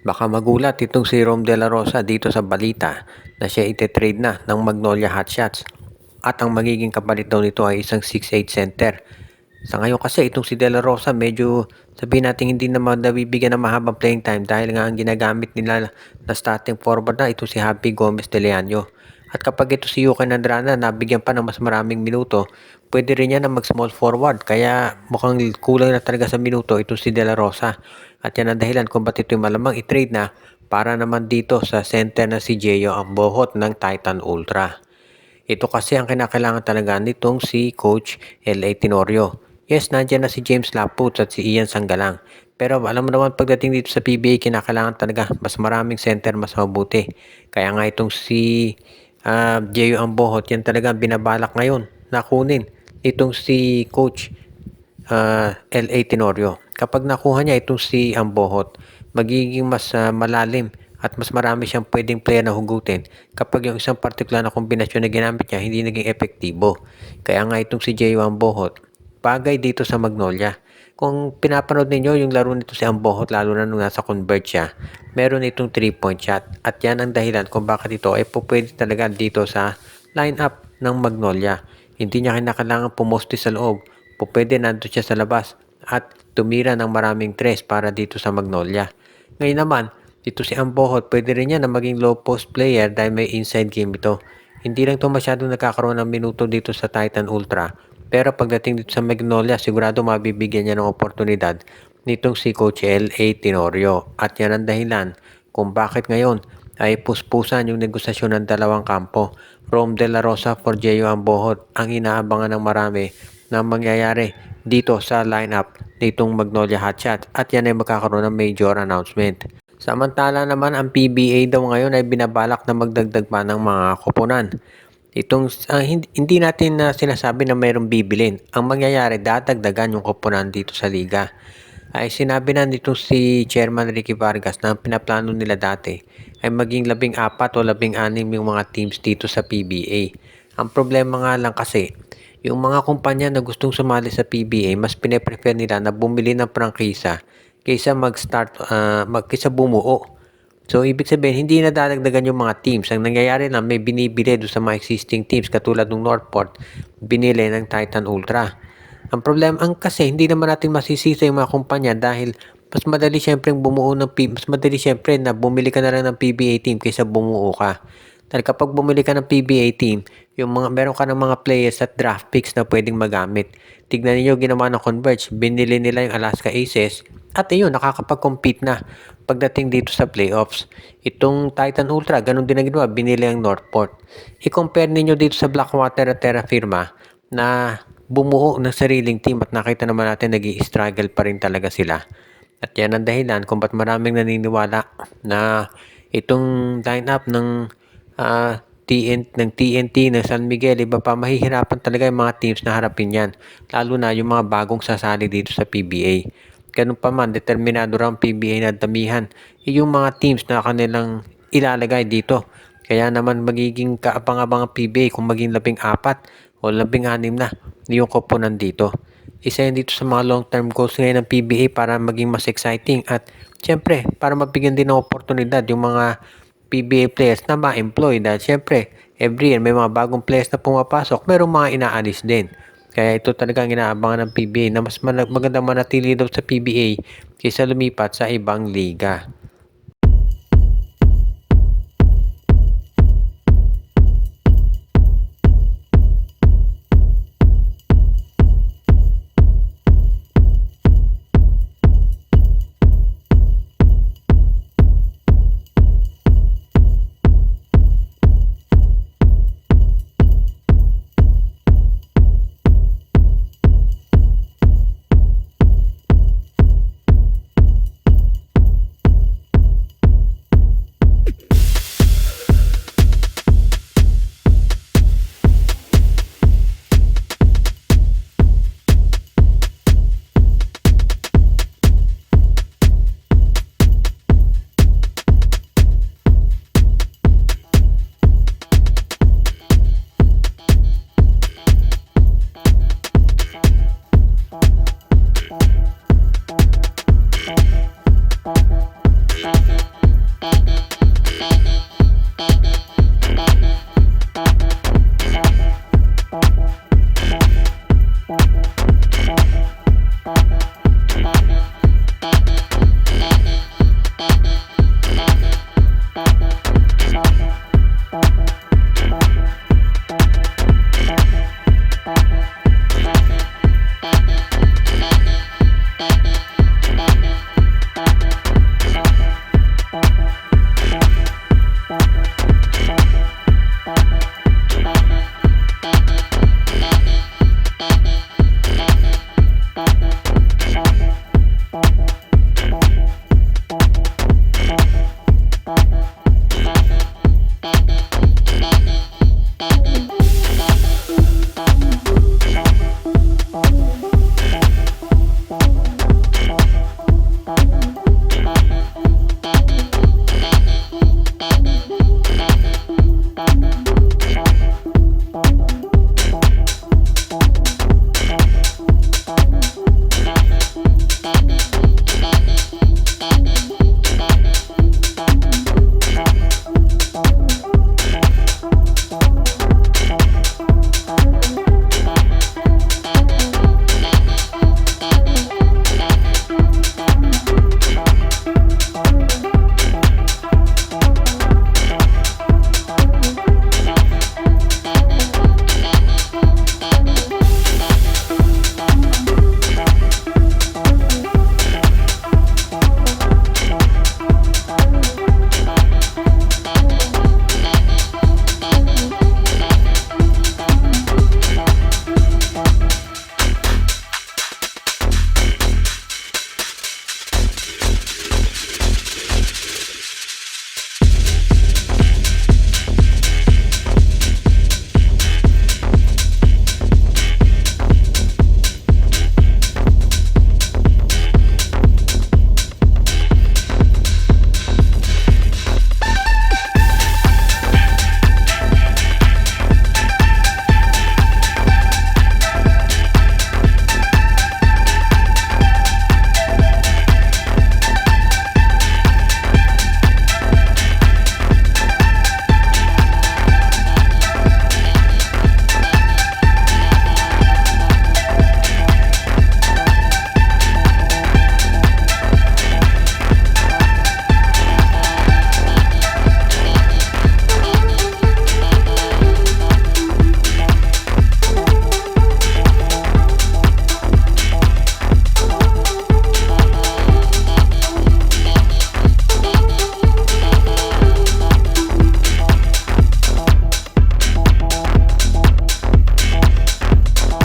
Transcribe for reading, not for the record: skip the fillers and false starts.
Baka magulat itong si Rom De La Rosa dito sa balita na siya ite-trade na ng Magnolia Hotshots at ang magiging kapalit daw nito ay isang 6'8 center. Sa ngayon kasi itong si De La Rosa medyo sabihin natin hindi naman nabibigyan ng mahabang playing time dahil nga ang ginagamit nila na starting forward na ito si Happy Gomez de Leaño. At kapag ito si Yuki Nadrana nabigyan pa ng mas maraming minuto, pwede rin yan na mag small forward kaya mukhang kulang na talaga sa minuto ito si De La Rosa. At yan ang dahilan kung ba't ito'y malamang i-trade na para naman dito sa center na si Gio Ambohot ng Titan Ultra. Ito kasi ang kinakailangan talaga nitong si Coach L.A. Tenorio. Yes, nandiyan na si James Laput at si Ian Sanggalang. Pero alam mo naman pagdating dito sa PBA, kinakailangan talaga mas maraming center, mas mabuti. Kaya nga itong si Gio Ambohot, yan talaga binabalak ngayon na kunin itong si Coach L.A. Tenorio. Kapag nakuha niya itong si Ambohot, magiging mas malalim at mas marami siyang pwedeng player na hugutin kapag yung isang particular na kombinasyon na ginamit niya hindi naging epektibo. Kaya nga itong si J.O. Ambohot, bagay dito sa Magnolia. Kung pinapanood ninyo yung laro nito si Ambohot, lalo na nung nasa convert siya, meron itong 3-point shot. At yan ang dahilan kung bakit ito ay pwede talaga dito sa lineup ng Magnolia. Hindi niya kinakailangan pumoste sa loob. Pwede nandun siya sa labas at tumira ng maraming tres para dito sa Magnolia. Ngayon naman, dito si Ambohot, pwede rin yan na maging low post player dahil may inside game ito. Hindi lang ito masyadong nakakaroon ng minuto dito sa Titan Ultra. Pero pagdating dito sa Magnolia, sigurado mabibigyan niya ng oportunidad nitong si Coach L.A. Tenorio. At yan ang dahilan kung bakit ngayon ay puspusan yung negosasyon ng dalawang kampo. Rom De La Rosa for Gio Ambohot ang inaabangan ng marami na mangyayari dito sa lineup nitong Magnolia Hotshots at yan ay magkakaroon ng major announcement. Samantala naman ang PBA daw ngayon ay binabalak na magdagdag pa ng mga koponan. Hindi natin sinasabi na mayroong bibilin. Ang mangyayari dadagdagan yung koponan dito sa liga. Ay sinabi na nito si Chairman Ricky Vargas na ang pinaplano nila dati ay maging 14 o 16 yung mga teams dito sa PBA. Ang problema nga lang kasi, yung mga kumpanya na gustong sumali sa PBA, mas pine-prefer nila na bumili ng prangkisa kaysa kaysa bumuo. So, ibig sabihin, hindi na dadagdagan yung mga teams. Ang nangyayari lang, may binibili doon sa mga existing teams katulad ng Northport, binili ng Titan Ultra. Ang problema, kasi hindi naman natin masisisa yung mga kumpanya dahil mas madali syempre mas madali syempre na bumili ka na lang ng PBA team kaysa bumuo ka. Dahil kapag bumili ka ng PBA team, meron ka ng mga players at draft picks na pwedeng magamit. Tignan niyo ginawa ng Converge, binili nila yung Alaska Aces at ayun, nakakapag-compete na pagdating dito sa playoffs. Itong Titan Ultra, ganun din ang ginawa, binili ang Northport. I-compare niyo dito sa Blackwater at Terra Firma na bumuo ng sariling team at nakita naman natin nag-i-struggle pa rin talaga sila. At yan ang dahilan kung ba't maraming naniniwala na itong lineup ng TNT ng San Miguel, iba pa, mahihirapan talaga yung mga teams na harapin yan. Lalo na yung mga bagong sasali dito sa PBA. Ganun pa man, determinado raw ang PBA na damihan yung mga teams na kanilang ilalagay dito. Kaya naman magiging kaabang-abang ang PBA kung maging 14 o 16 na yung koponan dito. Isa yan dito sa mga long-term goals ngayon ng PBA para maging mas exciting at syempre para mabigyan din ng oportunidad yung mga PBA players na ma-employ dahil syempre every year may mga bagong players na pumapasok, merong mga inaalis din. Kaya ito talaga ang inaabangan ng PBA na mas maganda manatili daw sa PBA kaysa lumipat sa ibang liga.